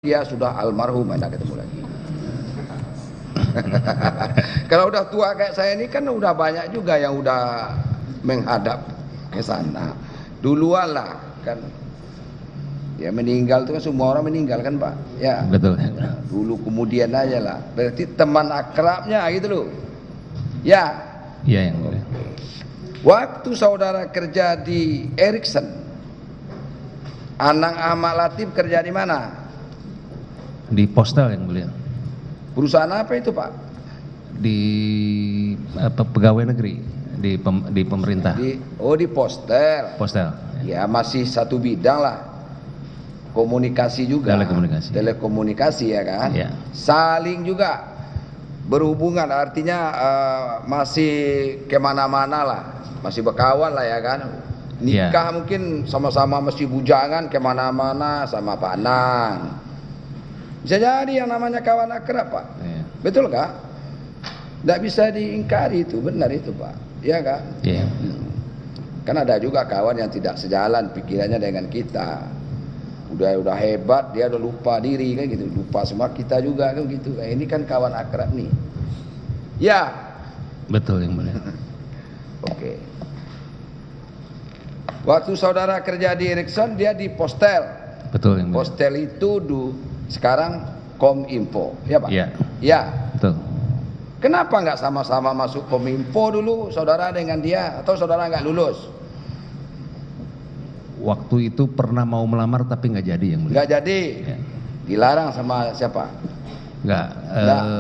dia sudah almarhum, tidak ketemu lagi. Kalau udah tua kayak saya ini kan udah banyak juga yang udah menghadap ke sana. Duluan lah kan. Ya meninggal itu kan semua orang meninggal kan Pak. Ya. Betul. Dulu kemudian aja lah. Berarti teman akrabnya gitu loh. Ya. Iya yang mulia. Waktu saudara kerja di Ericsson, Anang Ahmad Latif kerja di mana? Di Postel yang mulia. Perusahaan apa itu Pak? Di pegawai negeri di pemerintah. Di Postel. Postel. Ya masih satu bidang lah. Komunikasi juga. Telekomunikasi ya kan? Ya. Saling juga berhubungan, artinya masih kemana-mana lah, masih berkawan lah ya kan. Nikah mungkin sama-sama masih bujangan kemana-mana sama Pak Anang. Bisa jadi yang namanya kawan akrab Pak. Ya. Betul kah? Tidak bisa diingkari itu, benar itu Pak. Iya kan? Iya. Kan ada juga kawan yang tidak sejalan pikirannya dengan kita. Udah hebat, dia udah lupa diri kan gitu, lupa semua kita juga kan gitu. Ini kan kawan akrab nih. Ya. Betul yang mulia. Oke. Waktu saudara kerja di Ericsson, dia di Postel. Betul yang mulia. Postel itu sekarang Kominfo, ya Pak? Iya. Ya. Betul. Kenapa nggak sama-sama masuk Kominfo dulu, saudara dengan dia, atau saudara nggak lulus? Waktu itu pernah mau melamar tapi nggak jadi yang mulia. Nggak jadi. Ya. Dilarang sama siapa? Nggak.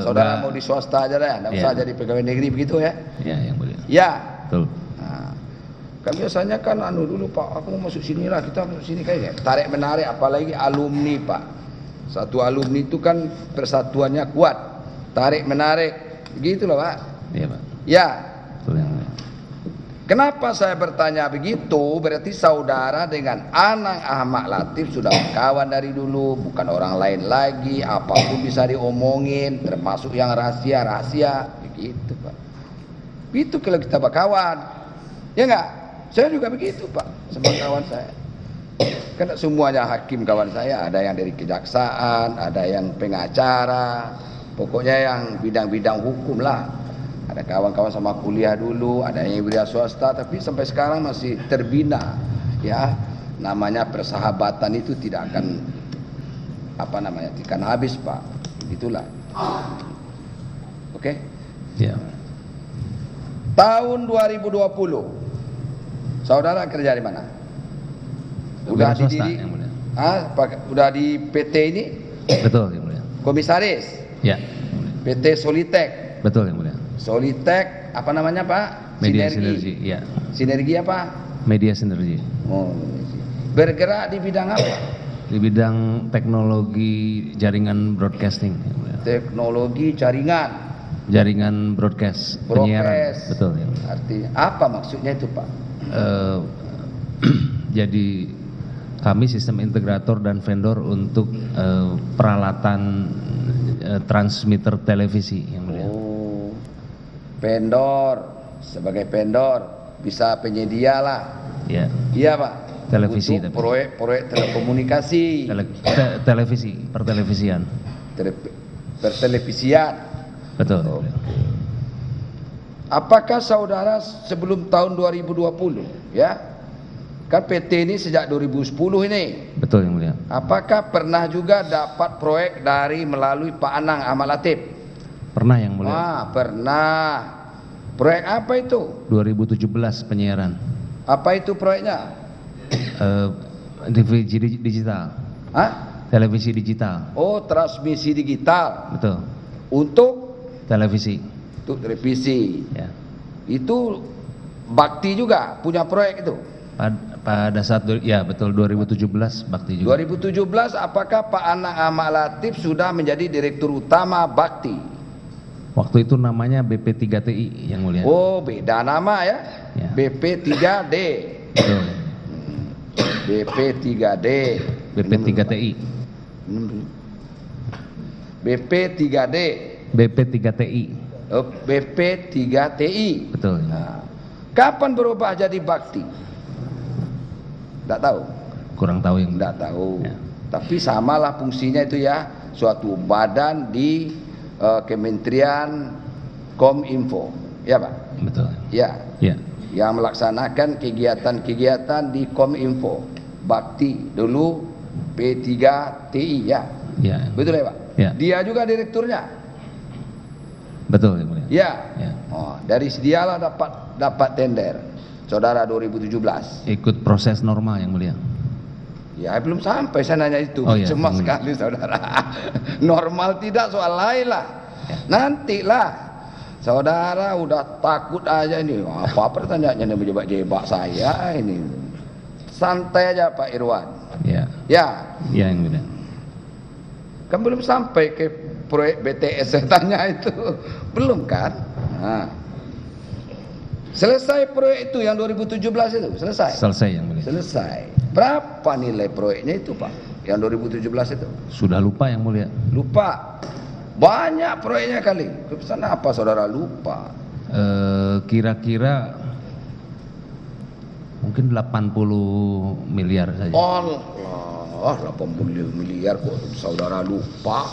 Saudara mau di swasta aja deh, nggak usah jadi pegawai negeri begitu ya? Ya yang mulia. Ya. Betul. Nah, kan biasanya kan dulu Pak, aku mau masuk sini lah, kita masuk sini kayak tarik menarik, apalagi alumni Pak. Satu alumni itu kan persatuannya kuat, tarik menarik, begitu loh Pak. Iya Pak. Ya. Betul yang mulia. Kenapa saya bertanya begitu? Berarti saudara dengan Anang Ahmad Latif sudah kawan dari dulu, bukan orang lain lagi, apapun bisa diomongin, termasuk yang rahasia-rahasia, begitu Pak. Itu kalau kita berkawan, ya enggak? Saya juga begitu Pak, sama kawan saya. Karena semuanya hakim kawan saya, ada yang dari kejaksaan, ada yang pengacara, pokoknya yang bidang-bidang hukum lah. Ada kawan-kawan sama kuliah dulu, ada yang wira swasta, tapi sampai sekarang masih terbina. Ya, namanya persahabatan itu tidak akan tidak akan habis Pak. Itulah. Oke? Ya. Tahun 2020, saudara kerja di mana? Udah di diri? Udah di PT ini? Betul yang mulia. Komisaris? Ya. PT Solitek? Betul yang mulia. Solitek apa namanya Pak? Media Sinergi. Ya. Sinergi apa? Media Sinergi. Oh, bergerak di bidang apa? Di bidang teknologi jaringan broadcasting. Teknologi jaringan broadcast, penyiaran. Betul ya. Artinya apa maksudnya itu Pak? Jadi kami sistem integrator dan vendor untuk peralatan transmitter televisi yang mulia. Oh, vendor, sebagai vendor bisa penyedia lah. Ya. Iya Pak. Televisi. Untuk proyek telekomunikasi. Televisi, pertelevisian. Pertelevisian. Betul. Oh. Apakah saudara sebelum tahun 2020 ya? Kan PT ini sejak 2010 ini. Betul yang mulia. Apakah pernah juga dapat proyek melalui Pak Anang Ahmad Latif? Pernah yang mulia. Pernah. Proyek apa itu? 2017 penyiaran. Apa itu proyeknya? Televisi digital. Televisi digital. Oh, transmisi digital. Betul. Untuk televisi. Untuk televisi. Ya. Itu Bakti juga punya proyek itu. Pada saat ya betul 2017 Bakti juga. 2017 apakah Pak Anang Ahmad Latif sudah menjadi direktur utama Bakti? Waktu itu namanya BP3TI yang mulia. Oh, beda nama ya. BP3D. Betul. BP3D. BP3TI. BP3D. BP3TI. Oh, BP3TI. Betul. Nah, kapan berubah jadi Bakti? Tidak tahu. Kurang tahu yang. Tidak tahu. Ya. Tapi samalah fungsinya itu ya, suatu badan di Kementerian Kominfo, ya Pak? Betul. Ya. Ya. Yang melaksanakan kegiatan-kegiatan di Kominfo, bakti dulu P3TI ya. Ya. Betul ya Pak? Ya. Dia juga direkturnya. Betul, Yang Mulia. Ya. Ya. Oh, dari dialah dapat tender. Saudara 2017. Ikut proses normal, Yang Mulia. Ya belum sampai saya nanya itu. Oh, iya. Cuma sekali saudara. Normal tidak soal lain lah. Ya. Nantilah. Saudara udah takut aja ini. Apa pertanyaannya nih menjebak-jebak saya ini. Santai aja Pak Irwan. Ya. Ya. Ya, Yang Mulia. Kan belum sampai ke proyek BTS saya tanya itu. Belum kan? Nah. Selesai proyek itu yang 2017 itu, selesai. Selesai, Yang Mulia. Selesai. Berapa nilai proyeknya itu Pak? Yang 2017 itu? Sudah lupa, Yang Mulia. Lupa. Banyak proyeknya kali. Kepesan apa saudara lupa? Kira-kira mungkin 80 miliar saja. Allah, 80 miliar kok saudara lupa.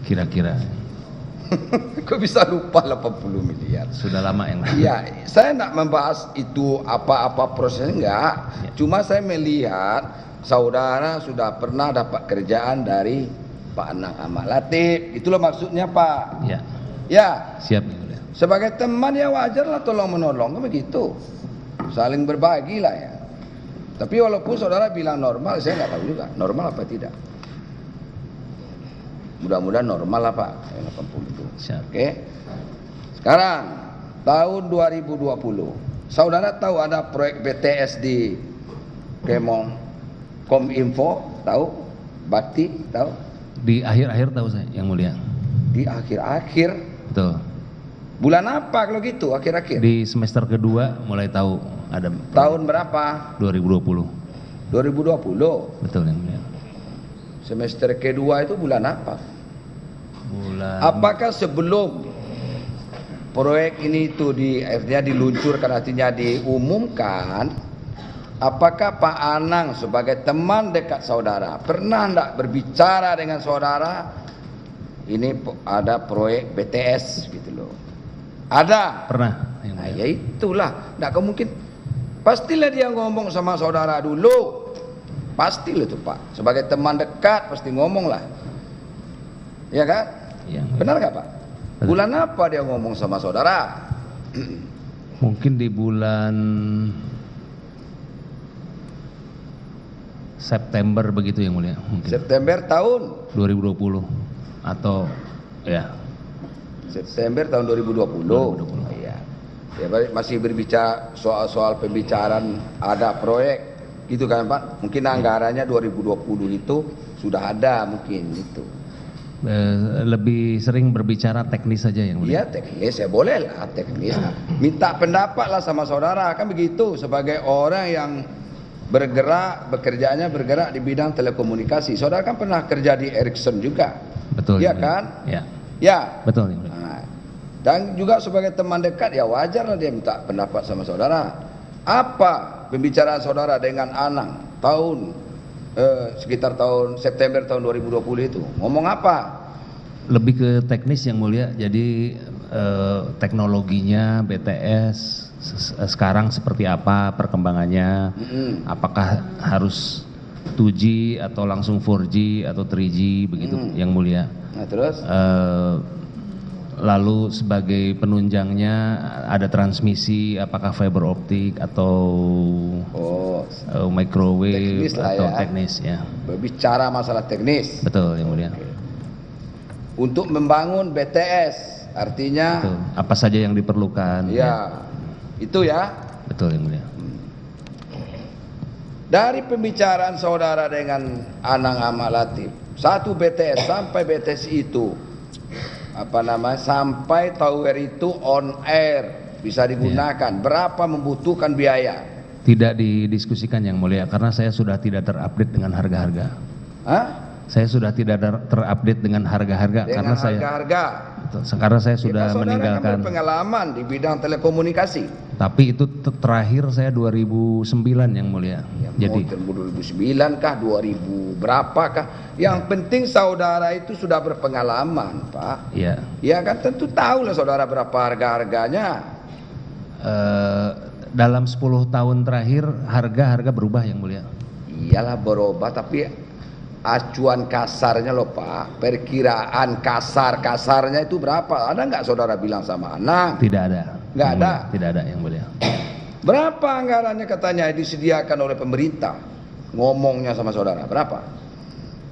Kira-kira. Kok bisa lupa 80 miliar? Sudah lama, Yang Mulia. Ya, saya tidak membahas itu apa-apa proses enggak. Ya. Cuma saya melihat saudara sudah pernah dapat kerjaan dari Pak Anang Ahmad Latif. Itulah maksudnya Pak. Ya. Ya, Siap, Yang Mulia. sebagai teman ya wajarlah tolong menolong, kan begitu. Saling berbagi lah ya. Tapi walaupun saudara bilang normal, saya nggak tahu juga normal apa tidak. Mudah-mudahan normal lah Pak, 80 itu. Siap. Oke. Sekarang tahun 2020, saudara tahu ada proyek BTS di Kominfo, tahu? Bakti, tahu? Di akhir-akhir tahu saya, Yang Mulia. Di akhir-akhir. Betul. Bulan apa kalau gitu? Akhir-akhir. Di semester kedua mulai tahu ada. Tahun berapa? 2020. 2020. Betul, Yang Mulia. Semester kedua itu bulan apa? Bulan. Apakah sebelum proyek ini itu diluncurkan, artinya diumumkan, apakah Pak Anang sebagai teman dekat saudara pernah enggak berbicara dengan saudara ini ada proyek BTS gitu loh? Ada. Pernah, Yang Nah, Mulia. ya itulah, enggak mungkin. Pastilah dia ngomong sama saudara dulu. Pastilah itu Pak. Sebagai teman dekat pasti ngomong lah. Ya kan? Yang Mulia. Benar nggak Pak? Betul. Bulan apa dia ngomong sama saudara? Mungkin di bulan September begitu, Yang Mulia. Mungkin September tahun 2020 atau ya. September tahun 2020. 2020. Iya. Ya masih berbicara soal pembicaraan ada proyek gitu kan Pak? Mungkin anggarannya 2020 itu sudah ada mungkin itu. Lebih sering berbicara teknis saja, Yang Mulia. Iya teknis ya boleh lah teknis. Minta pendapat lah sama saudara kan begitu sebagai orang yang bekerjanya bergerak di bidang telekomunikasi. Saudara kan pernah kerja di Ericsson juga. Betul. Iya Yang Mulia. kan? Ya. Ya. Betul, Yang Mulia. Nah, dan juga sebagai teman dekat ya wajar lah dia minta pendapat sama saudara. Apa pembicaraan saudara dengan Anang sekitar tahun September tahun 2020 itu? Ngomong apa? Lebih ke teknis, Yang Mulia. Jadi teknologinya BTS sekarang seperti apa perkembangannya? Apakah harus 2G atau langsung 4G atau 3G begitu, Yang Mulia. Nah terus? Lalu sebagai penunjangnya ada transmisi, apakah fiber optik atau microwave teknis lah atau ya. teknis ya. Berbicara masalah teknis. Betul, Yang Mulia. Untuk membangun BTS, artinya Betul. Apa saja yang diperlukan? ya, itu ya. Betul, Yang Mulia. Dari pembicaraan saudara dengan Anang Ahmad Latif, satu BTS sampai BTS itu sampai tower itu on air bisa digunakan, berapa membutuhkan biaya? Tidak didiskusikan, Yang Mulia, karena saya sudah tidak terupdate dengan harga-harga. Hah? Saya sudah tidak terupdate dengan harga-harga karena saya sekarang saya sudah saudara meninggalkan. Kan berpengalaman di bidang telekomunikasi. Tapi itu terakhir saya 2009 yang mulia. Ya, jadi 2009 kah 2000 berapa kah? Yang penting saudara itu sudah berpengalaman, Pak. Iya. Ya kan tentu tahu lah saudara berapa harga-harganya. Dalam 10 tahun terakhir harga berubah yang mulia. Iyalah berubah, tapi acuan kasarnya loh Pak, perkiraan kasarnya itu berapa? Ada nggak saudara bilang sama Anang? Tidak ada. Nggak ada? Tidak ada yang mulia. Berapa anggarannya katanya disediakan oleh pemerintah? Ngomongnya sama saudara, berapa?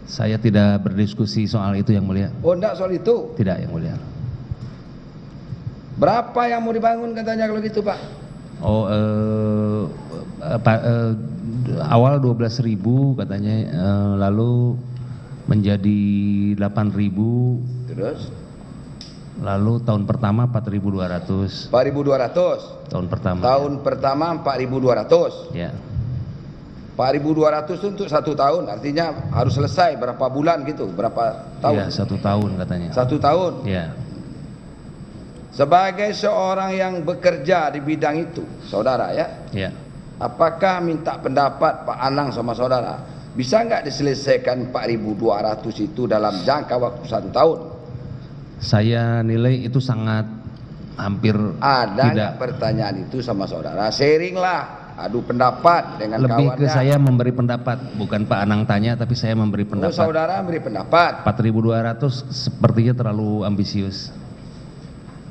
Saya tidak berdiskusi soal itu yang mulia. Oh enggak soal itu? Tidak yang mulia. Berapa yang mau dibangun katanya kalau gitu Pak? Oh, awal 12.000 katanya, lalu menjadi 8.000. Terus? Lalu tahun pertama 4.200. 4.200. Tahun pertama. Tahun pertama 4.200. Ya. 4.200 itu untuk 1 tahun, artinya harus selesai berapa bulan gitu, berapa tahun? Ya, 1 tahun katanya. 1 tahun. Ya. Sebagai seorang yang bekerja di bidang itu, saudara ya. Ya. Apakah minta pendapat Pak Anang sama saudara, bisa nggak diselesaikan 4.200 itu dalam jangka waktu 1 tahun? Saya nilai itu sangat hampir ada tidak. nggak pertanyaan itu sama saudara? Sharing lah, adu pendapat dengan lebih kawannya. ke saya memberi pendapat, bukan Pak Anang tanya tapi saya memberi pendapat. Oh, saudara memberi pendapat. 4.200 sepertinya terlalu ambisius.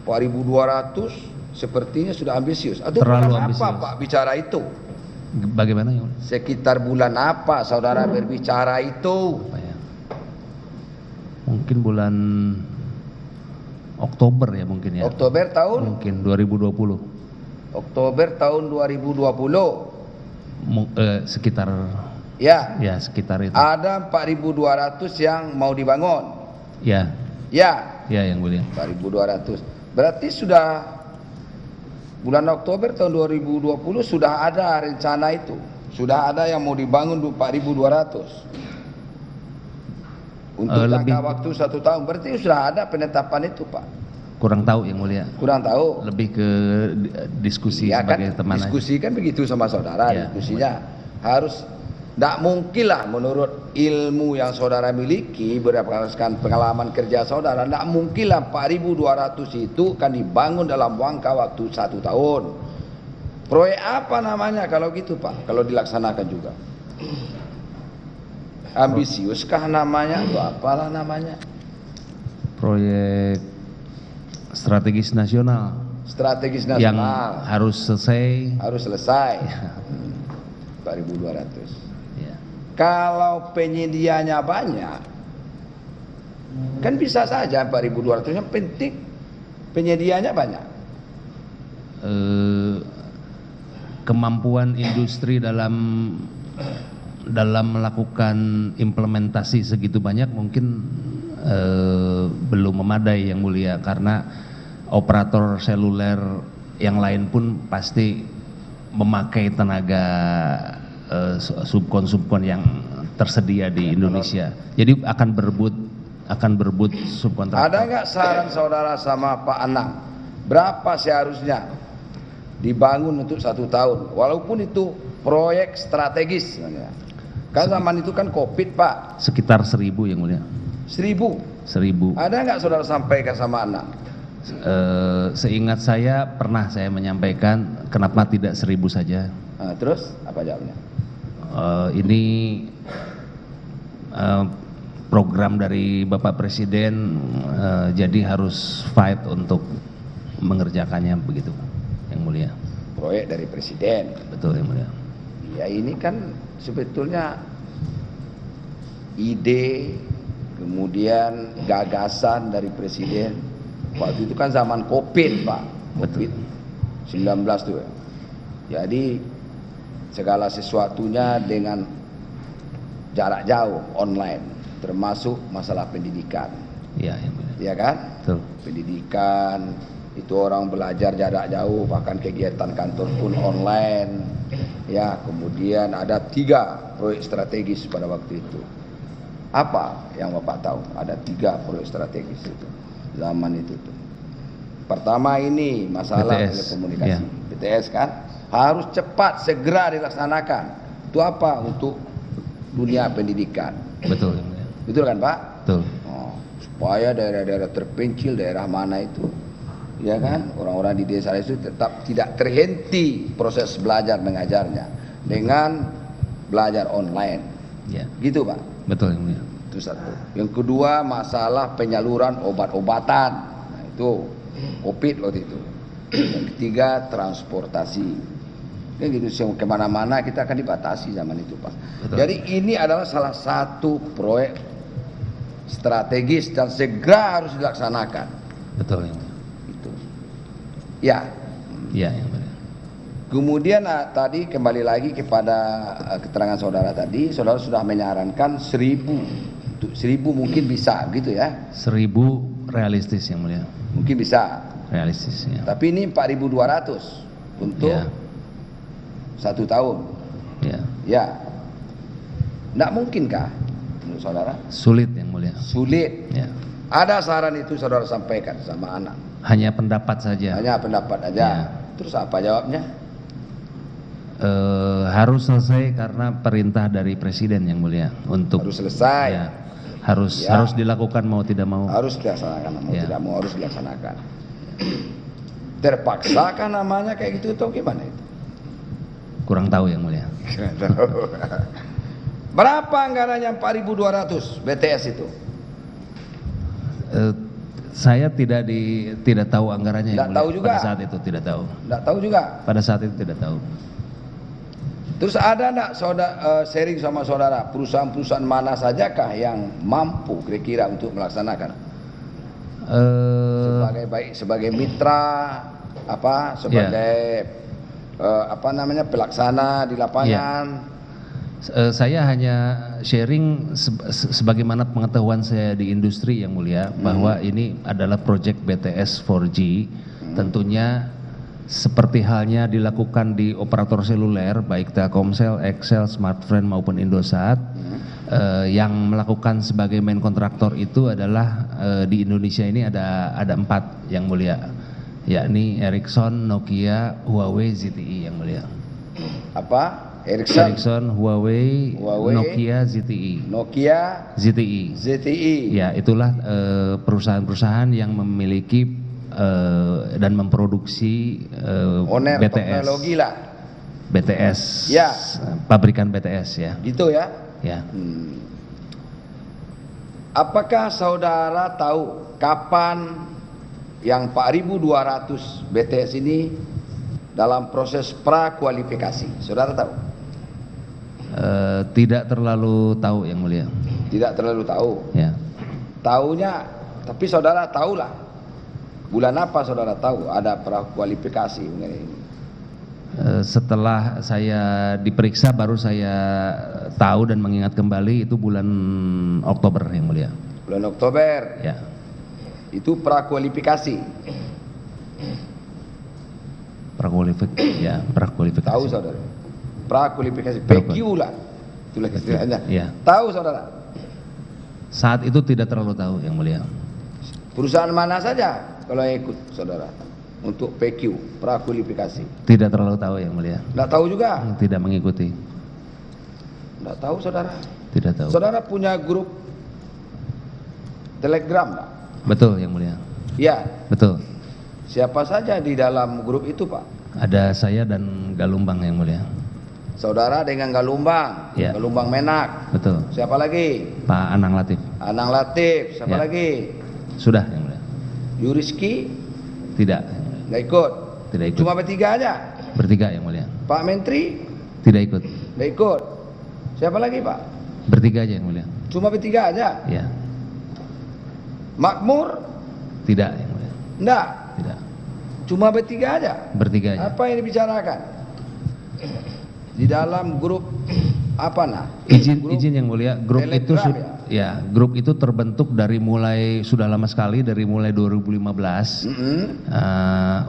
4.200 sepertinya sudah ambisius. Atau terlalu bulan ambisius. apa Pak bicara itu? Bagaimana ya? Sekitar bulan apa saudara berbicara itu? Apa ya? Mungkin bulan Oktober ya mungkin ya. Oktober tahun? Mungkin 2020. Oktober tahun 2020. Sekitar. Ya. Ya sekitar itu. Ada 4.200 yang mau dibangun. Ya. Ya. Ya yang mulia. 4.200. Berarti sudah bulan Oktober tahun 2020 sudah ada rencana itu. Sudah ada yang mau dibangun 4.200. Untuk jangka waktu 1 tahun. Berarti sudah ada penetapan itu Pak. Kurang tahu yang mulia. Kurang tahu. Lebih ke diskusi ya, sebagai kan, teman. Diskusi kan begitu sama saudara. Ya, diskusinya harus. Tidak mungkin lah menurut ilmu yang saudara miliki berdasarkan pengalaman kerja saudara, tidak mungkin lah 4.200 itu kan dibangun dalam jangka waktu 1 tahun. Proyek apa namanya kalau gitu Pak? Kalau dilaksanakan juga ambisiuskah namanya atau apalah namanya? Proyek strategis nasional. Strategis nasional yang harus selesai. Harus selesai. 4.200. Kalau penyedianya banyak, kan bisa saja 4.200. Yang penting penyedianya banyak. Kemampuan industri dalam melakukan implementasi segitu banyak mungkin belum memadai yang mulia, karena operator seluler yang lain pun pasti memakai tenaga subkon yang tersedia di Indonesia. Jadi akan berebut subkontraktor. Ada nggak saran saudara sama Pak Anang, berapa seharusnya dibangun untuk 1 tahun, walaupun itu proyek strategis? Kan zaman itu kan COVID Pak. Sekitar 1.000 yang mulia. 1.000. Ada nggak saudara sampaikan sama Anang? Seingat saya pernah saya menyampaikan, kenapa tidak 1.000 saja. Terus apa jawabnya? Ini program dari Bapak Presiden, jadi harus fight untuk mengerjakannya, begitu yang mulia. Proyek dari Presiden. Betul yang mulia. Ya ini kan sebetulnya ide, kemudian gagasan dari Presiden. Waktu itu kan zaman COVID Pak. COVID-19 tuh ya. Jadi segala sesuatunya dengan jarak jauh, online, termasuk masalah pendidikan. Iya, ya kan? Betul. Pendidikan itu orang belajar jarak jauh, bahkan kegiatan kantor pun online. Ya, kemudian ada 3 proyek strategis pada waktu itu. Apa yang Bapak tahu? Ada 3 proyek strategis itu zaman itu tuh. Pertama ini masalah BTS, telekomunikasi, ya. BTS kan harus cepat segera dilaksanakan. Itu apa? Untuk dunia pendidikan. Betul yang mulia. Betul kan Pak? Betul. Oh, supaya daerah-daerah terpencil, daerah mana itu, ya kan, orang-orang di desa itu tetap tidak terhenti proses belajar mengajarnya dengan belajar online, Ya. gitu Pak. Betul yang mulia. Itu satu. Yang kedua masalah penyaluran obat-obatan, nah, itu COVID waktu itu. Yang ketiga transportasi. Ya gitu, kemana-mana kita akan dibatasi zaman itu Pak. Betul. Jadi ini adalah salah satu proyek strategis dan segera harus dilaksanakan. Betul yang mulia. Itu. Ya. Ya yang mulia. Kemudian tadi kembali lagi kepada keterangan saudara tadi, saudara sudah menyarankan 1.000 mungkin bisa gitu ya. 1.000 realistis yang mulia. Mungkin bisa. Realistis ya. Tapi ini 4.200 untuk Ya. 1 tahun. Ya. Ya. Tidak mungkinkah menurut saudara? Sulit yang mulia. Sulit. Ya. Ada saran itu saudara sampaikan sama anak. Hanya pendapat saja. Hanya pendapat aja. Ya. Terus apa jawabnya? Harus selesai karena perintah dari presiden yang mulia untuk Harus selesai. ya, harus Ya. harus dilakukan mau tidak mau. Harus dilaksanakan, mau Ya. tidak mau harus dilaksanakan. Terpaksakah namanya kayak gitu atau gimana itu? Kurang tahu yang mulia. Berapa anggarannya 4.200 BTS itu? Saya tidak tahu anggarannya Tidak yang mulia. tahu juga. Pada saat itu tidak tahu. Tidak tahu juga. Pada saat itu tidak tahu. Terus ada enggak saudara sharing sama saudara perusahaan-perusahaan mana sajakah yang mampu kira-kira untuk melaksanakan? Sebagai mitra apa sebagai pelaksana di lapangan. Saya hanya sharing sebagaimana pengetahuan saya di industri yang mulia bahwa ini adalah proyek BTS 4G. Tentunya seperti halnya dilakukan di operator seluler baik Telkomsel, XL, Smartfren maupun Indosat, yang melakukan sebagai main kontraktor itu adalah di Indonesia ini ada 4 yang mulia, yakni Ericsson, Nokia, Huawei, ZTE yang mulia. Apa? Ericsson, Huawei, Nokia, ZTE. Nokia, ZTE. ZTE. Ya, itulah perusahaan-perusahaan yang memiliki dan memproduksi Owner BTS. teknologi lah. BTS. Ya. Pabrikan BTS ya. Gitu ya. Ya. Apakah saudara tahu kapan yang 4.200 BTS ini dalam proses prakualifikasi? Saudara tahu? Tidak terlalu tahu yang mulia. Tidak terlalu tahu. Ya. Taunya, tapi saudara tahulah. Bulan apa saudara tahu ada prakualifikasi mengenai ini? Setelah saya diperiksa baru saya tahu dan mengingat kembali itu bulan Oktober yang mulia. Bulan Oktober. Ya. Itu prakualifikasi. Prakualifikasi. Tahu saudara? Prakualifikasi. PQ lah. Itulah istilahnya. Ya. Tahu saudara? Saat itu tidak terlalu tahu yang mulia. Perusahaan mana saja kalau yang ikut saudara untuk PQ prakualifikasi? Tidak terlalu tahu yang mulia. Tidak tahu juga? Tidak mengikuti. Tidak tahu saudara? Tidak tahu. Saudara punya grup Telegram Pak? Betul yang mulia. Ya. Betul. Siapa saja di dalam grup itu Pak? Ada saya dan Galumbang yang mulia. Saudara dengan Galumbang, Ya. Galumbang Menak. Betul. Siapa lagi? Pak Anang Latif. Anang Latif. Siapa Ya. lagi? Sudah yang mulia. Yuriski Tidak yang mulia. nggak ikut. Tidak ikut. Cuma bertiga aja. Bertiga yang mulia. Pak Menteri Tidak ikut. nggak ikut. Siapa lagi Pak? Bertiga aja yang mulia. Cuma bertiga aja. Ya. Makmur? Tidak yang mulia. Enggak. Tidak. Cuma bertiga aja. Bertiga aja. Apa yang dibicarakan? Di dalam grup apa nah? Grup Izin yang mulia, grup itu Telegram grup itu terbentuk dari mulai sudah lama sekali dari mulai 2015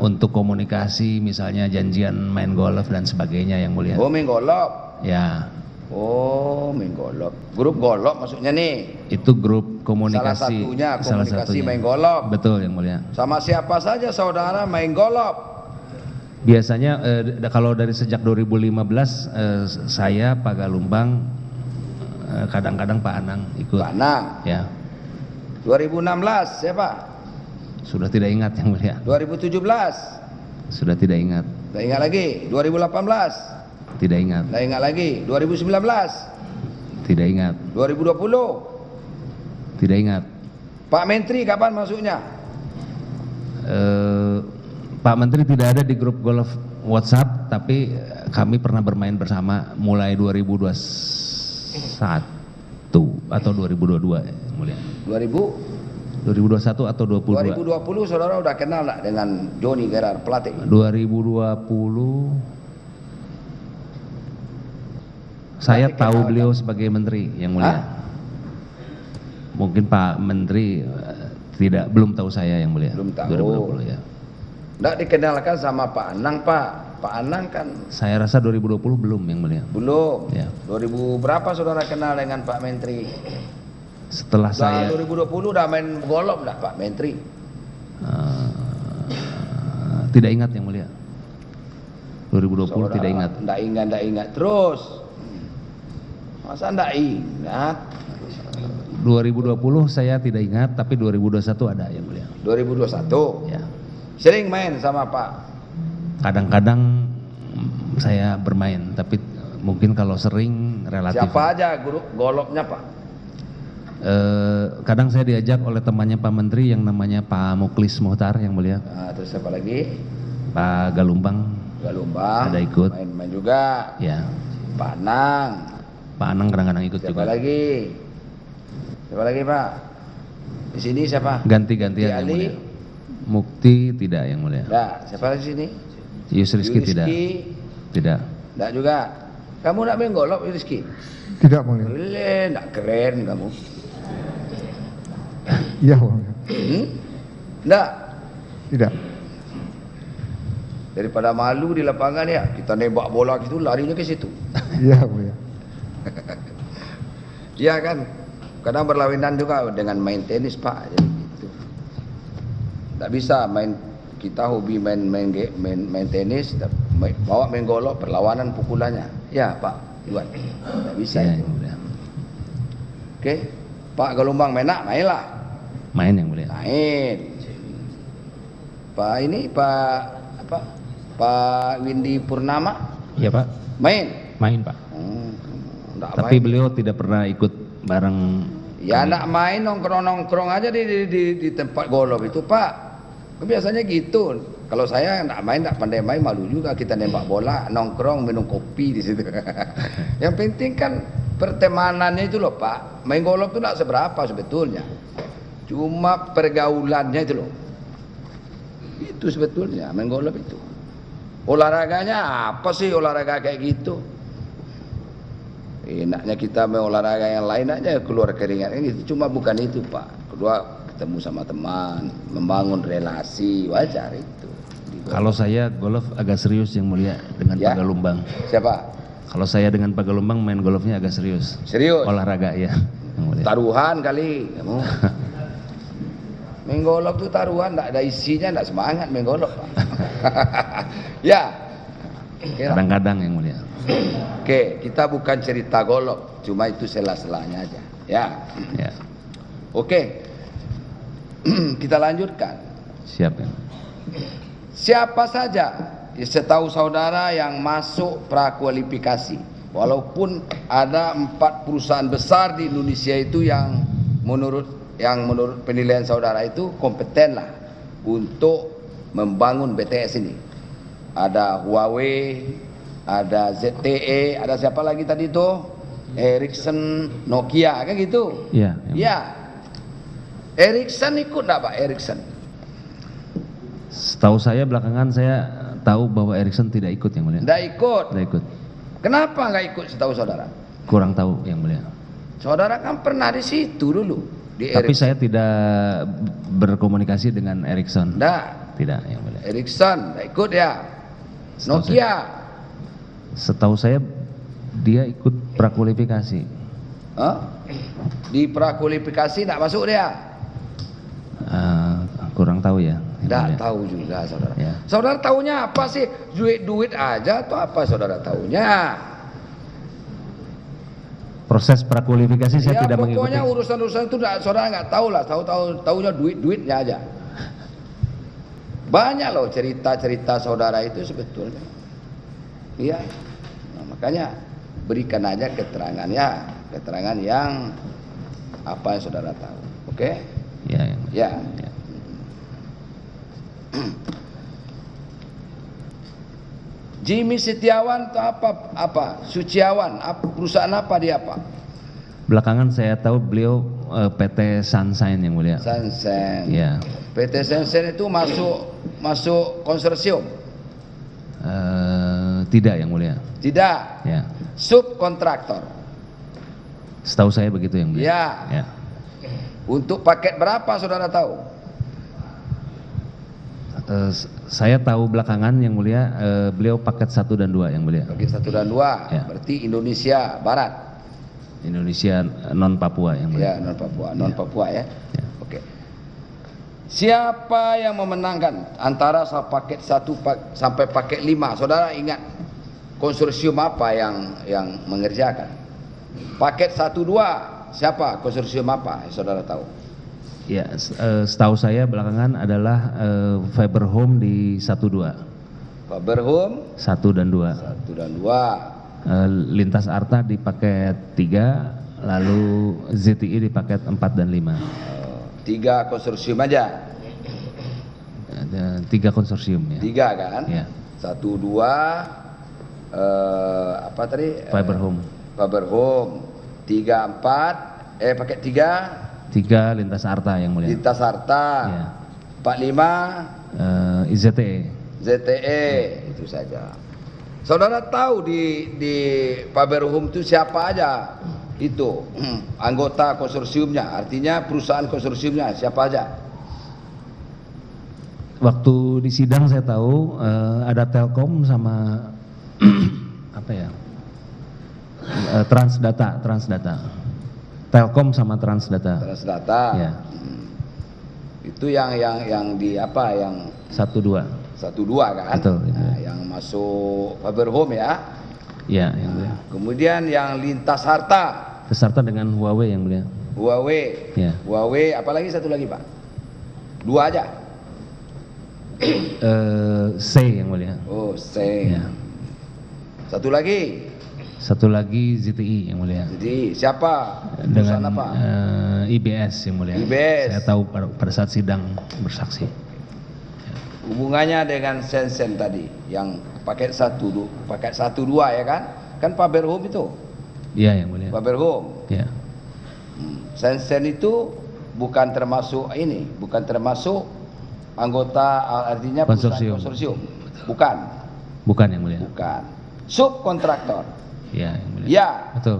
untuk komunikasi misalnya janjian main golf dan sebagainya yang mulia. Oh, menggolok. Ya. Oh, main golop. Grup golop maksudnya nih. Itu grup komunikasi. Salah satunya komunikasi main golop. Betul yang mulia. Sama siapa saja saudara main golop? Biasanya kalau dari sejak 2015 saya Pak Galumbang, kadang-kadang Pak Anang ikut. Pak Anang. Ya. 2016 siapa? Sudah tidak ingat yang mulia. 2017. Sudah tidak ingat. Tidak ingat lagi. 2018. Tidak ingat. Tidak ingat lagi. 2019. Tidak ingat. 2020. Tidak ingat. Pak Menteri kapan masuknya? Pak Menteri tidak ada di grup golf WhatsApp, tapi kami pernah bermain bersama mulai 2021 atau 2022 ya, mulia. 2021 atau 22? 2020 saudara udah kenal nggak dengan Joni Gerard pelatih? 2020 saya tahu beliau sebagai menteri yang mulia. Mungkin Pak Menteri belum tahu saya yang mulia. Belum tahu. 2020 ya. Nggak dikenalkan sama Pak Anang, Pak. Pak Anang kan. Saya rasa 2020 belum yang mulia. Belum. Ya. 2000 berapa saudara kenal dengan Pak Menteri? Setelah saya. 2020 udah main golop nggak Pak Menteri? Tidak ingat yang mulia. 2020 saudara tidak ingat. Nggak ingat terus. Masa nggak ingat? 2020 saya tidak ingat, tapi 2021 ada yang mulia. 2021. Ya. Sering main sama Pak. Kadang-kadang saya bermain, tapi mungkin kalau sering relatif. Siapa aja grup golopnya Pak? Kadang saya diajak oleh temannya Pak Menteri yang namanya Pak Muklis Muhtar yang mulia. Nah, terus siapa lagi? Pak Galumbang. Galumbang. Ada ikut. Main juga. Ya. Pak Anang. Pak Anang kadang-kadang ikut Siapa juga. lagi? Siapa lagi Pak? Di sini siapa? Ganti-gantian yang Ali. mulia. Mukti tidak yang mulia. Nah, siapa lagi sini? Yus Rizky tidak. Tidak. Tidak juga. Kamu nak main golop Rizky? Tidak mulia. Boleh, nak keren kamu. Iya mulia. Tidak. Tidak. Daripada malu di lapangan ya, kita nembak bola gitu larinya ke situ. Iya mulia. Iya kan? Kadang berlawanan juga dengan main tenis Pak. Jadi gitu. Tak bisa main, kita hobi main tenis, bawa main golok perlawanan pukulannya. Ya Pak Iwan. Tak bisa Ya, itu. yang mulia. Oke. Pak Galumbang mainlah. Main yang mulia. Main. Pak ini Pak apa? Pak Windy Purnama Iya Pak. main. Main Pak. Nggak Tapi main. beliau tidak pernah ikut bareng. Ya nak main nongkrong aja di tempat golop itu Pak. Biasanya gitu. Kalau saya nak main, nak pandai main, malu juga kita nembak bola, nongkrong minum kopi di situ. Yang penting kan pertemanannya itu loh Pak. Main golop itu tidak seberapa sebetulnya. Cuma pergaulannya itu loh. Itu sebetulnya main golop itu. Olahraganya apa sih olahraga kayak gitu? Enaknya kita main olahraga yang lain aja keluar keringat gitu. Cuma bukan itu Pak. Kedua ketemu sama teman, membangun relasi, wajar itu. Kalau saya golf agak serius yang mulia dengan Ya. Pak Galumbang. Siapa? Kalau saya dengan Pak Galumbang main golfnya agak serius. Serius? Olahraga ya. Yang mulia. Taruhan kali kamu. Main golf tuh taruhan, enggak ada isinya, enggak semangat main golf Pak. Ya. Oke lah. Kadang-kadang yang mulia. Oke, kita bukan cerita golf, cuma itu sela-selanya aja. Ya. Ya. Oke. Kita lanjutkan. Siap ya. Siapa saja setahu saudara yang masuk prakualifikasi, walaupun ada 4 perusahaan besar di Indonesia itu yang menurut penilaian saudara itu kompeten lah untuk membangun BTS ini. Ada Huawei, ada ZTE, ada siapa lagi tadi itu? Ericsson, Nokia, kan gitu? Iya. Ya. Ericsson ikut enggak Pak Ericsson? Setahu saya belakangan saya tahu bahwa Ericsson tidak ikut yang mulia. Enggak ikut. Tidak ikut. Kenapa enggak ikut setahu saudara? Kurang tahu yang mulia. Saudara kan pernah di situ dulu di Tapi Ericsson. saya tidak berkomunikasi dengan Ericsson. Enggak. Tidak yang mulia. Ericsson enggak ikut ya. Setahu Nokia. Setahu saya Dia ikut prakualifikasi. Hah? Di prakualifikasi tidak masuk dia? Kurang tahu ya. Tidak tahu juga saudara. Ya. Saudara tahunya apa sih? Duit aja atau apa saudara tahunya? Proses prakualifikasi saya Ya tidak mengikuti. pokoknya urusan-urusan itu saudara nggak tahu lah. Tahunya duitnya aja. Banyak loh cerita-cerita saudara itu sebetulnya. Iya. Nah, makanya berikan aja keterangan yang apa yang saudara tahu. Oke? Ya. Ya. Jimmy Setiawan itu apa? Suciawan, perusahaan apa dia pak? Belakangan saya tahu beliau PT Sunshine yang mulia. Sunshine. Ya. PT Sunshine itu masuk konsorsium? Tidak yang mulia. Tidak. Ya. Subkontraktor. Setahu saya begitu yang mulia. Ya. Ya. Untuk paket berapa saudara tahu? Saya tahu belakangan yang mulia beliau paket 1 dan 2 yang mulia. Paket 1 dan 2. Ya. Berarti Indonesia Barat. Indonesia non Papua yang mulia. Ya, non Papua ya. Ya. Oke. Siapa yang memenangkan antara paket 1 sampai paket 5? Saudara ingat konsorsium apa yang mengerjakan? Paket 1 2 siapa? Konsorsium apa? Saudara tahu? Ya, setahu saya belakangan adalah Fiber Home di 1-2. Fiber Home 1 dan 2. 1 dan 2. Lintas Arta di paket 3, lalu ZTI di paket 4 dan 5. 3 konsorsium aja. Ada 3 konsorsium ya. 3 kan? Ya. 1 2 apa tadi? Fiber Home. Fiber Home 3 4 paket 3 Lintas Arta yang mulia. Lintas Arta. Ya. 45 IZTE. ZTE itu saja. Saudara tahu di Fiber Home itu siapa aja itu anggota konsorsiumnya, artinya perusahaan konsorsiumnya siapa aja? Waktu di sidang saya tahu ada Telkom sama apa ya? Transdata. Telkom sama Transdata. Ya. Itu yang di apa yang 1-2 kan? Betul, nah, yang masuk Fiber Home ya. Ya, yang mulia. Kemudian yang Lintas Harta. Beserta dengan Huawei yang mulia. Huawei. Ya. Huawei, apalagi satu lagi, Pak? 2 aja. C yang mulia. Oh, C. Ya. Satu lagi ZTI yang mulia. jadi siapa? Perusahaan Dengan apa? IBS yang mulia. IBS. Saya tahu pada saat sidang bersaksi. Hubungannya dengan Sensen tadi yang paket 1 2 ya kan? Kan Fiber Home itu. Iya yang mulia. Fiber Home. Ya. Sensen itu bukan termasuk anggota, artinya perusahaan konsorsium. Bukan yang mulia. Bukan. Subkontraktor. Ya yang mulia. Ya. Betul.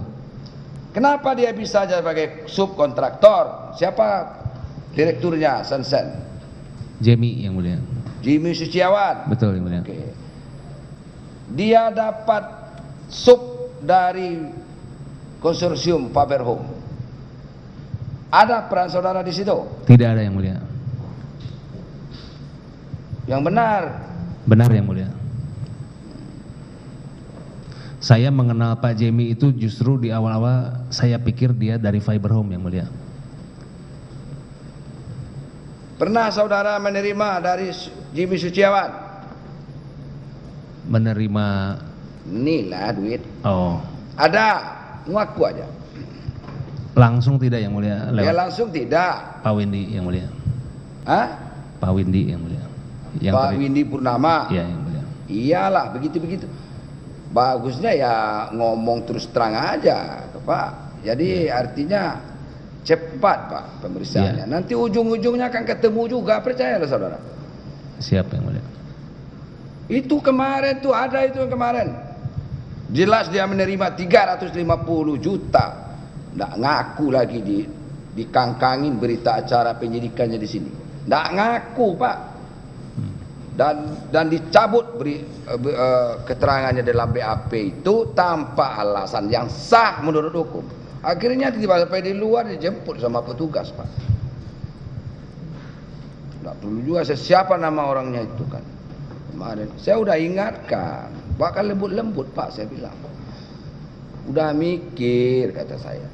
Kenapa dia bisa sebagai subkontraktor? Siapa direkturnya Sensen? Jemi yang mulia. Jimmy Suciawan. Betul yang mulia. Oke. Dia dapat sub dari konsorsium Fiber Home. Ada peran saudara di situ? Tidak ada yang mulia. Yang benar. Benar yang mulia. Saya mengenal Pak Jemi itu justru di awal-awal saya pikir dia dari Fiber Home yang mulia. Pernah saudara menerima dari Jimmy Suciawan? Menerima. Inilah duit. Oh. Ada, ngaku aja. Langsung tidak yang mulia. Dia langsung tidak. Pak Windy yang mulia. Hah? Pak Windy yang mulia. Pak Windy Purnama. Iya yang mulia. Iyalah begitu. Bagusnya ya ngomong terus terang aja, Pak. Jadi artinya cepat, Pak, pemeriksaannya. Ya. Nanti ujung-ujungnya akan ketemu juga, percayalah saudara. Siapa yang mulia? Itu kemarin tuh ada itu yang kemarin. Jelas dia menerima 350 juta. Nggak ngaku lagi dikangkangin berita acara penyidikannya di sini. Nggak ngaku, Pak. dan dicabut keterangannya dalam BAP itu tanpa alasan yang sah menurut hukum. Akhirnya tiba-tiba sampai di luar dijemput sama petugas, Pak. Tidak perlu juga siapa nama orangnya itu kan. Kemarin saya udah ingatkan, bakal lembut-lembut Pak, saya bilang. Udah mikir, kata saya.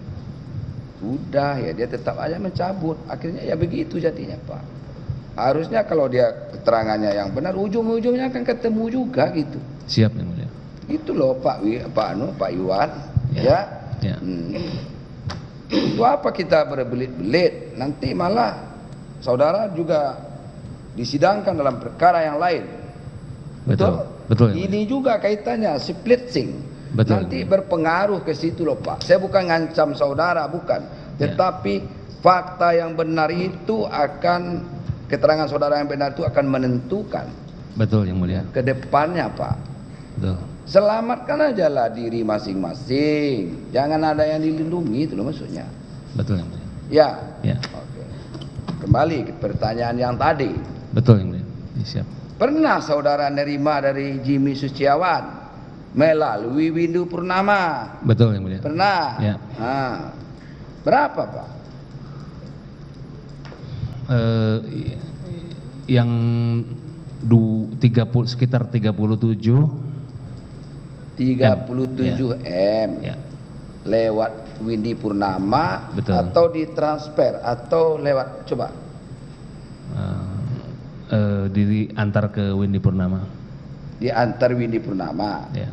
Udah ya, dia tetap aja mencabut. Akhirnya ya begitu jadinya, Pak. Harusnya kalau dia keterangannya yang benar, ujung-ujungnya akan ketemu juga gitu. Siap yang mulia. Itu loh Pak Iwan, ya. Ya. Itu apa kita berbelit-belit? Nanti malah saudara juga disidangkan dalam perkara yang lain. Betul. Betul. Ini juga kaitannya splitsing. Betul. Nanti berpengaruh ke situ loh Pak. Saya bukan ngancam saudara, bukan. Tetapi fakta yang benar itu akan, keterangan saudara yang benar itu akan menentukan. Betul yang mulia. Ke depannya Pak. Betul. Selamatkan aja lah diri masing-masing. Jangan ada yang dilindungi, itu loh maksudnya. Betul yang mulia. Ya. Ya. Oke. Kembali ke pertanyaan yang tadi. Betul yang mulia. Siap. Pernah saudara nerima dari Jimmy Suciawan melalui Windu Purnama? Betul yang mulia. Pernah? Ya. Nah, berapa Pak? Yang sekitar 37 M. Ya. Lewat Windy Purnama. Betul. Atau ditransfer atau lewat, coba diantar ke Windy Purnama. diantar Windy Purnama. Ya.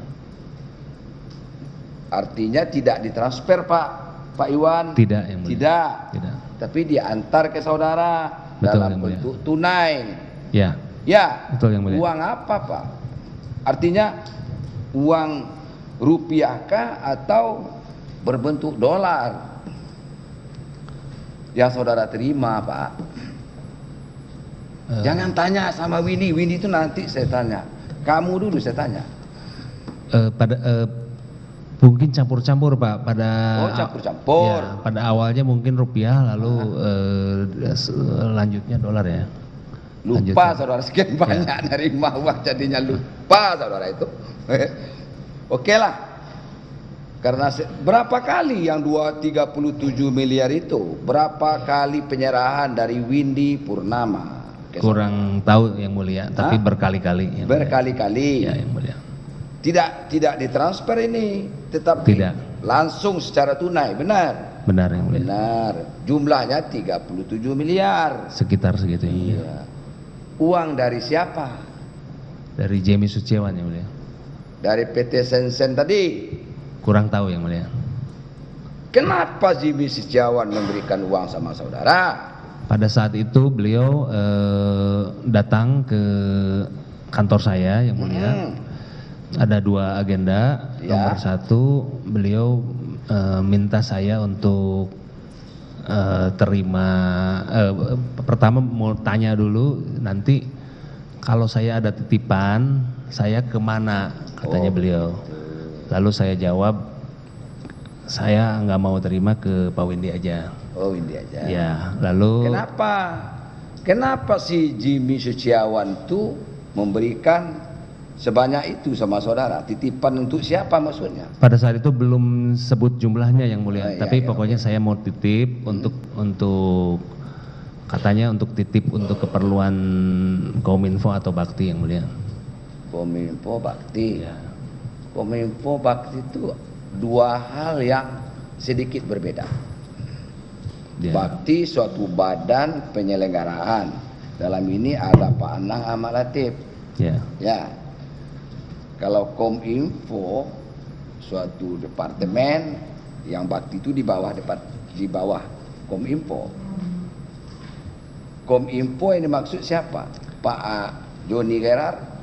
Artinya tidak ditransfer Pak Iwan. Tidak yang mulia. Tidak. Tapi diantar ke saudara. Betul, dalam yang mulia. bentuk tunai. Ya. Ya. Betul yang mulia. Uang apa Pak? Artinya uang rupiah kah atau berbentuk dolar yang saudara terima Pak? Jangan tanya sama Windy itu nanti saya tanya. Kamu dulu saya tanya. Mungkin campur-campur Pak. Campur-campur. Ya, pada awalnya mungkin rupiah, lalu lanjutnya dolar ya. Lupa saudara, sekian banyak nerima uang jadinya lupa saudara itu. Oke lah. Karena berapa kali yang 37 miliar itu? Berapa kali penyerahan dari Windy Purnama? Kurang tahu yang mulia, tapi berkali-kali. Berkali-kali. Ya yang mulia. Tidak ditransfer ini, tetapi langsung secara tunai, benar? Benar yang mulia. Benar. Jumlahnya 37 miliar. Sekitar segitu yang mulia. Iya. Uang dari siapa? Dari Jimmy Suciawan yang mulia. Dari PT Sensen tadi. Kurang tahu yang mulia. Kenapa Jimmy Suciawan memberikan uang sama saudara? Pada saat itu beliau datang ke kantor saya yang mulia. Ada dua agenda. Nomor satu, beliau minta saya untuk pertama mau tanya dulu, nanti kalau saya ada titipan saya kemana, katanya beliau. Lalu saya jawab, saya nggak mau terima, ke Pak Windy aja. Oh, Windy aja. Ya, lalu Kenapa si Jimmy Suciawan itu memberikan sebanyak itu sama saudara? Titipan untuk siapa maksudnya? pada saat itu belum sebut jumlahnya yang mulia, tapi pokoknya saya mau titip untuk katanya untuk titip untuk keperluan Kominfo atau Bakti yang mulia. Kominfo Bakti. Ya. Kominfo Bakti itu dua hal yang sedikit berbeda. Ya. Bakti suatu badan penyelenggaraan. Dalam ini ada Pak Anang Ahmad Latif. Ya. Ya. Kalau Kominfo suatu departemen, yang Bakti itu di bawah Kominfo. Kominfo ini maksud siapa? Pak Joni Gerard?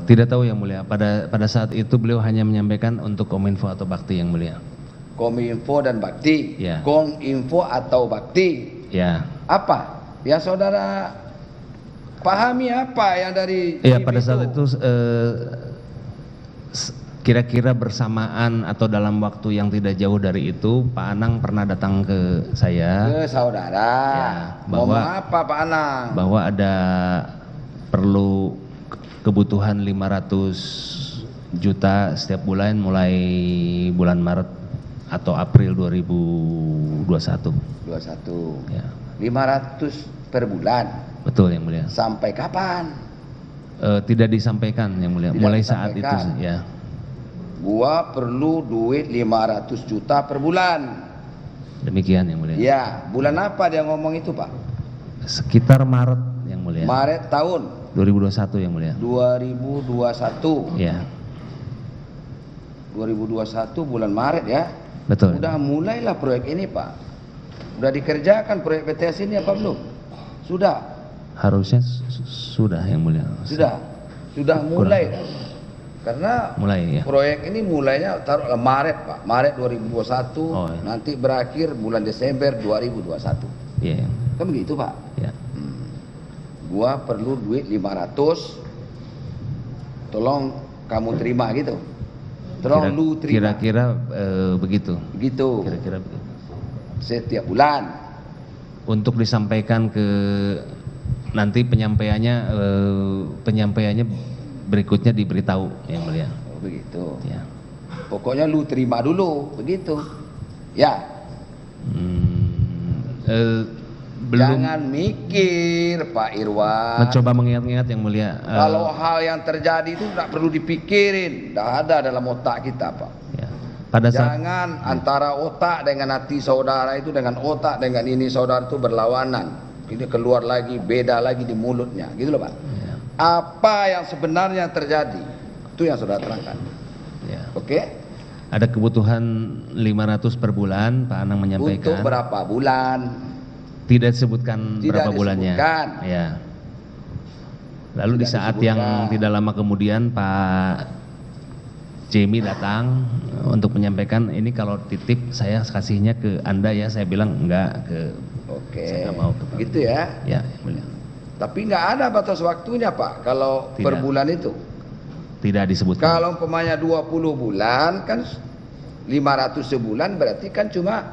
Tidak tahu yang mulia. Pada saat itu beliau hanya menyampaikan untuk Kominfo atau Bakti yang mulia. Kominfo dan Bakti. Ya. Kominfo atau Bakti. Ya. Apa? Yang saudara pahami apa yang dari? Ya, pada saat itu kira-kira bersamaan atau dalam waktu yang tidak jauh dari itu, Pak Anang pernah datang ke saya. Ke saudara. Ya, ngomong apa Pak Anang? Bahwa ada perlu kebutuhan 500 juta setiap bulan mulai bulan Maret atau April 2021. 21. Ya, 500 per bulan. betul yang mulia. Sampai kapan? Tidak disampaikan yang mulia. Tidak Mulai saat itu disampaikan. ya. Gua perlu duit 500 juta per bulan. Demikian yang mulia. Ya, bulan apa dia ngomong itu, Pak? Sekitar Maret yang mulia. Maret tahun 2021 yang mulia. 2021. Ya, 2021 bulan Maret ya. betul. Udah mulailah proyek ini, Pak. Udah dikerjakan proyek BTS ini apa belum? Sudah. Harusnya sudah yang mulia. Sudah mulai. Karena Mulai ya. proyek ini mulainya taruhlah Maret, Pak. Maret 2021, Oh, iya. nanti berakhir bulan Desember 2021. Iya. Kan begitu, Pak. Ya. Gua perlu duit 500. Tolong kamu terima gitu. Tolong lu terima. Kira-kira begitu. Begitu. Kira-kira begitu. Setiap bulan. Untuk disampaikan ke nanti penyampaiannya berikutnya diberitahu yang mulia. Oh, begitu. Ya. Pokoknya lu terima dulu, begitu. Ya. Belum Jangan mikir, Pak Irwan. mencoba mengingat-ingat yang mulia. Kalau hal yang terjadi itu tidak perlu dipikirin, tidak ada dalam otak kita, Pak. Ya. Pada saat Jangan antara otak dengan hati saudara itu, dengan otak dengan ini saudara itu berlawanan. Ini keluar lagi, beda lagi di mulutnya, gitu loh, Pak. ya, Apa yang sebenarnya terjadi, itu yang saudara terangkan. ya. Oke? Ada kebutuhan 500 per bulan, Pak Anang menyampaikan. Untuk berapa bulan? Tidak disebutkan Tidak berapa bulannya. disebutkan. Ya. Lalu di Tidak saat disebutkan. yang tidak lama kemudian Pak Jamie datang untuk menyampaikan, ini kalau titip saya kasihnya ke Anda ya. Saya bilang enggak, Oke. saya nggak mau ke Gitu ya. ya, yang mulia. Tapi nggak ada batas waktunya, Pak, kalau per Tidak. bulan itu. Tidak disebutkan. Kalau umpamanya 20 bulan kan 500 sebulan berarti kan cuma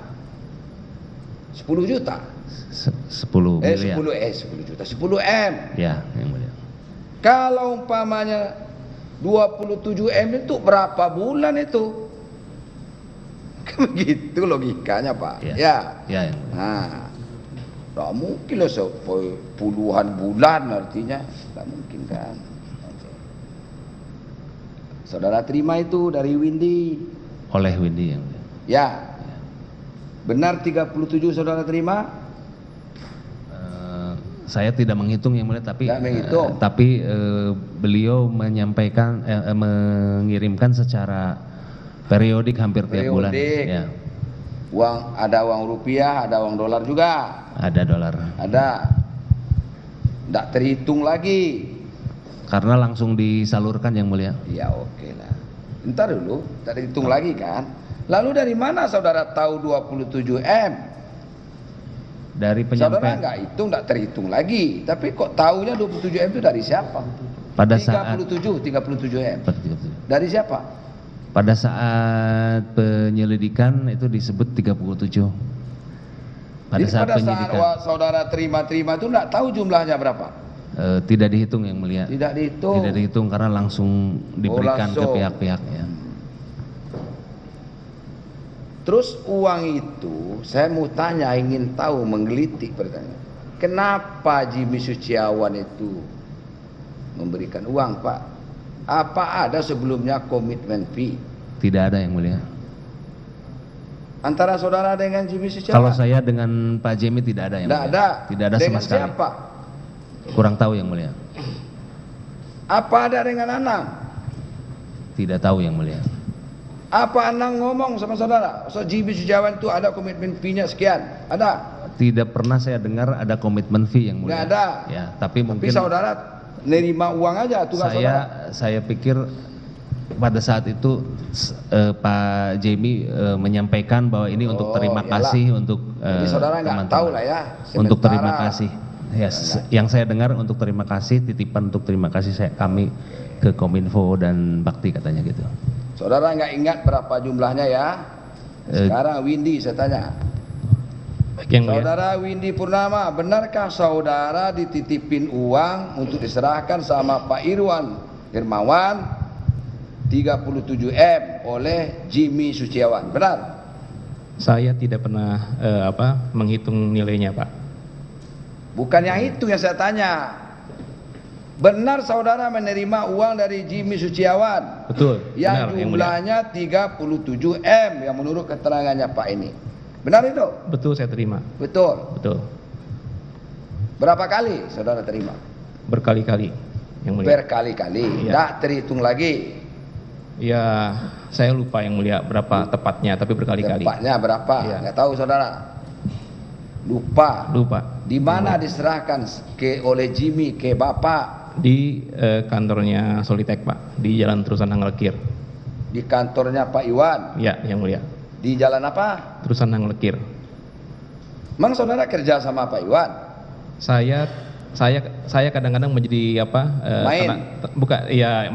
10 juta. 10 miliar. 10 juta, 10 M. Ya, yang mulia. Kalau umpamanya 27 M itu berapa bulan itu? Kan begitu logikanya, Pak. Ya. Ya. Ya, yang mulia. Nah, tak mungkin lah puluhan bulan artinya, tak mungkin kan. Saudara terima itu dari Windy. Oleh Windy yang mulia. Ya. Benar 37 saudara terima? Saya tidak menghitung yang mulia, tapi Tidak menghitung. beliau menyampaikan mengirimkan secara periodik hampir tiap bulan. Periodik. Ya, Ada uang rupiah, ada uang dolar juga. ada dolar. Ada. Tidak terhitung lagi. Karena langsung disalurkan yang mulia. Ya oke lah. Ntar dulu, tidak terhitung lagi kan. Lalu dari mana saudara tahu 27 M? Dari Saudara penyampaian nggak hitung, nggak terhitung lagi. Tapi kok taunya 27 M itu dari siapa? pada saat 37 M. Dari siapa? pada saat penyelidikan itu disebut 37. Pada Jadi saat pada penyidikan saat saudara terima itu nggak tahu jumlahnya berapa? tidak dihitung yang mulia. Tidak dihitung. Tidak dihitung karena langsung diberikan ke langsung. pihak-pihaknya. Terus uang itu, saya mau tanya, ingin tahu, menggelitik pertanyaan. Kenapa Jimmy Suciawan itu memberikan uang, Pak? Apa ada sebelumnya komitmen fee? Tidak ada yang mulia. Antara saudara dengan Jimmy Suciawan? Kalau saya dengan Pak Jamie tidak ada yang Tidak mulia. ada. Tidak ada Dengan sama sekali. siapa? Kurang tahu yang mulia. Apa ada dengan Anang? Tidak tahu yang mulia. Apa Anang ngomong sama saudara? So Jimmy Suciawan itu ada komitmen fee-nya sekian? Ada? Tidak pernah saya dengar ada komitmen fee yang mulia. Nggak ada. Ya, tapi mungkin Tapi saudara nerima uang aja tugas saudara. saya pikir pada saat itu Pak Jamie menyampaikan bahwa ini untuk terima iyalah. kasih untuk Jadi saudara nggak teman-teman. tahu lah ya. Untuk Sementara- terima kasih. Ya, yang saya dengar untuk terima kasih, titipan untuk terima kasih kami ke Kominfo dan Bakti katanya gitu. Saudara nggak ingat berapa jumlahnya ya? Sekarang Windy saya tanya. Baik, Yang Mulia. Saudara Windy Purnama, benarkah saudara dititipin uang untuk diserahkan sama Pak Irwan Hermawan 37M oleh Jimmy Suciawan? Benar? Saya tidak pernah menghitung nilainya, Pak. Bukan yang itu yang saya tanya. Benar saudara menerima uang dari Jimmy Suciawan Betul. yang Benar, Yang Mulia. jumlahnya 37M yang menurut keterangannya Pak ini? Benar itu? Betul, saya terima. Betul. Betul. Berapa kali saudara terima? Berkali-kali, Yang Mulia. Berkali-kali. Iya. Tidak terhitung lagi. Ya, saya lupa Yang Mulia berapa tepatnya, tapi berkali-kali. Tepatnya berapa? Iya. Nggak tahu saudara. Lupa. Lupa. Di mana diserahkan oleh Jimmy ke Bapak? Di kantornya Solitek, Pak, di Jalan Terusan Hanglekir. Di kantornya Pak Iwan. Ya, Yang Mulia. Di jalan apa? Terusan Hanglekir. Memang saudara kerja sama Pak Iwan? Saya kadang-kadang menjadi Main? bukan, ya